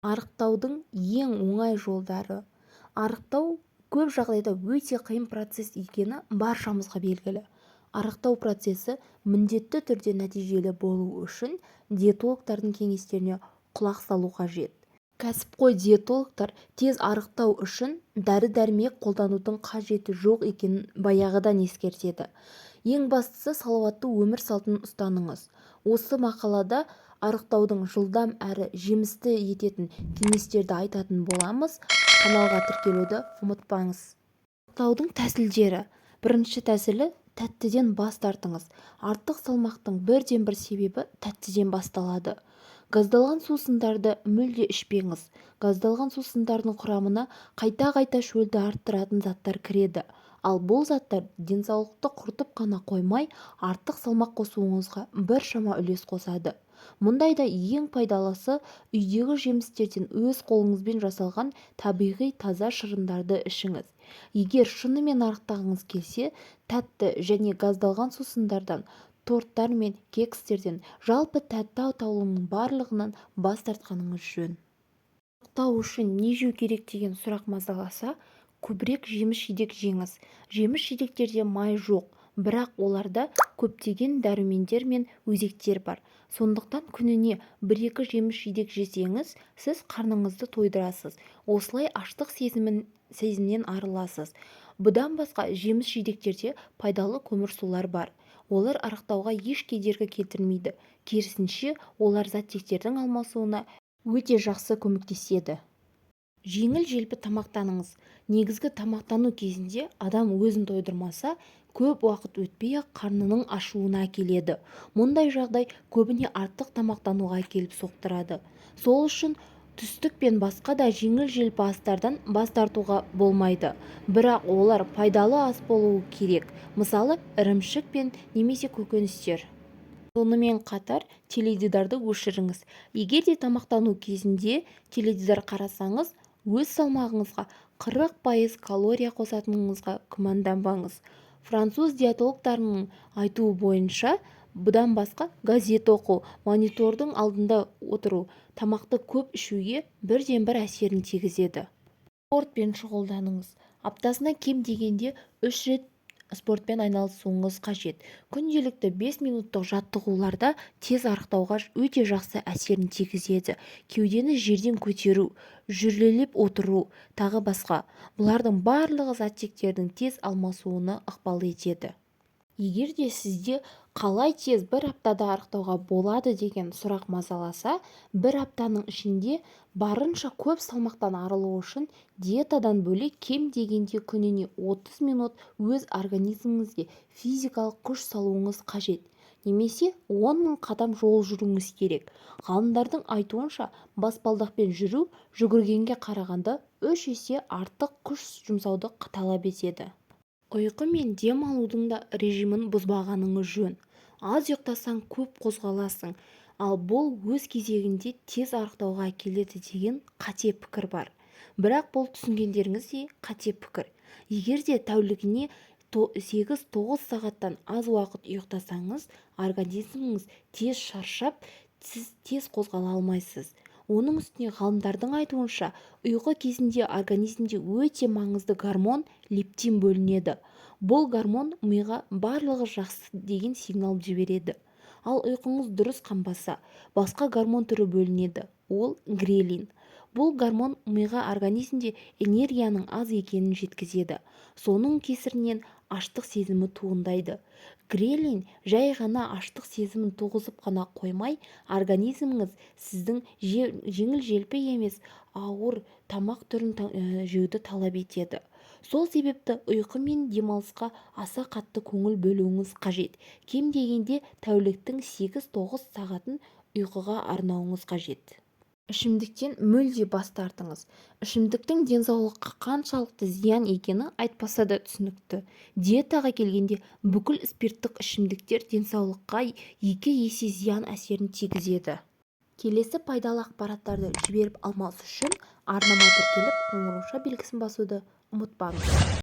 Арықтаудың ең оңай жолдары. Арықтау көп жағдайда өте қиын процесс екені баршамызға белгілі. Арықтау процесі міндетті түрде нәтижелі болу үшін диетологтардың кеңестеріне құлақ салу қажет. Кәсіпқой диетологтар тез арықтау үшін дәрі-дәрмек қолданудың қажеті жоқ екенін баяғыдан ескертеді. Ең бастысы салауатты өмір салтын ұстаныңыз. Осы мақалада арықтаудың жылдам әрі жемісті ететін кеңестерді айтатын боламыз. Каналға тіркелуді ұмытпаңыз. Арықтаудың тәсілдері. Бірінші тәсілі тәттіден бас тартыңыз. Артық салмақтың бірден-бір себебі тәттіден басталады. Газдалған сусындарды мүлде ішпеңіз. Газдалған сусындардың құрамына қайта-қайта шөлді арттыратын заттар кіреді. Ал бұл заттар денсаулықты құртып қана қоймай, артық салмақ қосуыңызға біршама үлес қосады. Мұндайда ең пайдалысы үйдегі жемістерден өз қолыңызбен жасалған табиғи таза шырындарды ішіңіз. Егер шынымен арықтағыңыз келсе, тәтті және газдалған сусындардан, торттар мен кекстерден, жалпы тәтті атаулының барлығынан бас тартқаныңыз жөн. Арықтау үшін не жеу керек деген сұрақ мазаласа, көбірек жеміс-жидек жеңіз. Жеміс-жидектерде май жоқ, бірақ оларда көптеген дәрумендер мен өзектер бар. Сондықтан күніне 1-2 жеміс-жидек жесеңіз, сіз қарныңызды тойдырасыз. Осылай аштық сезімнен арыласыз. Бұдан басқа жеміс-жидектерде пайдалы көмірсулар бар. Олар арықтауға еш кедергі келтірмейді. Керісінше, олар заттектердің алмасуына өте жақсы көмектеседі. Жеңіл-желпі тамақтаныңыз. Негізгі тамақтану кезінде адам өзін тойдырмаса, көп уақыт өтпей-ақ қарнының ашуына әкеледі. Мұндай жағдай көбіне артық тамақтануға әкеліп соқтырады. Сол үшін түстік пен басқа да жеңіл-желпі астардан бас тартуға болмайды. Бірақ олар пайдалы ас болуы керек. Мысалы, ірімшік пен немесе көкөністер. Сонымен қатар теледидарды өшіріңіз. Егер де тамақтану кезінде теледидар қарасаңыз, өз салмағыңызға 40% калория қосатыныңызға күмәнданбаңыз. Француз диетологтарының айтуы бойынша, бұдан басқа газет оқу, монитордың алдында отыру, тамақты көп ішуге бірден-бір әсерін тигізеді. Спортпен шұғылданыңыз. Аптасына кем дегенде 3 рет спортпен айналысуыңыз қажет. Күнделікті 5 минуттық жаттығуларда тез арықтауға өте жақсы әсерін тигізеді. Кеудені жерден көтеру, жүрелеп отыру, тағы басқа. Бұлардың барлығы заттектердің тез алмасуына ықпал етеді. Егер де сізде қалай тез бір аптада арықтауға болады деген сұрақ мазаласа, бір аптаның ішінде барынша көп салмақтан арылу үшін диетадан бөлек кем дегенде күніне 30 минут өз организміңізге физикалық күш салуыңыз қажет. Немесе 10 000 қадам жол жүруіңіз керек. Ғалымдардың айтуынша, баспалдақпен жүру жүгіргенге қарағанда 3 есе артық күш жұмсауды талап етеді. Ұйқы мен дем алудың да режимін бұзбағаныңыз жөн. Аз ұйықтасаң көп қозғаласың, ал бұл өз кезегінде тез арықтауға әкеледі деген қате пікір бар. Бірақ бұл түсінгендеріңіз де қате пікір. Егер де тәулігіне 8-9 сағаттан аз уақыт ұйықтасаңыз, организміңіз тез шаршап, сіз тез қозғала алмайсыз. Оның үстіне ғалымдардың айтуынша, ұйқы кезінде организмде өте маңызды гормон лептин бөлінеді. Бұл гормон миға барлығы жақсы деген сигнал жібереді. Ал ұйқыңыз дұрыс қанбаса, басқа гормон түрі бөлінеді. Ол грелин. Бұл гормон миға организмде энергияның аз екенін жеткізеді. Соның кесірінен аштық сезімі туындайды. Грелин жай ғана аштық сезімін туғызып қана қоймай, организміңіз сіздің жеңіл-желпі емес, ауыр тамақ түрін жеуді талап етеді. Сол себепті ұйқы мен демалысқа аса қатты көңіл бөлуіңіз қажет. Кем дегенде тәуліктің 8-9 сағатын ұйқыға арнауыңыз қажет. Ішімдіктен мүлде бас тартыңыз. Ішімдіктің денсаулыққа қаншалықты зиян екені айтпаса да түсінікті. Диетаға келгенде бүкіл спирттік ішімдіктер денсаулыққа 2 есе зиян әсерін тигізеді. Келесі пайдалы ақпараттарды жіберіп алмас үшін арнама тіркеліп қоңырауша белгісін басуды ұмытпаңыз.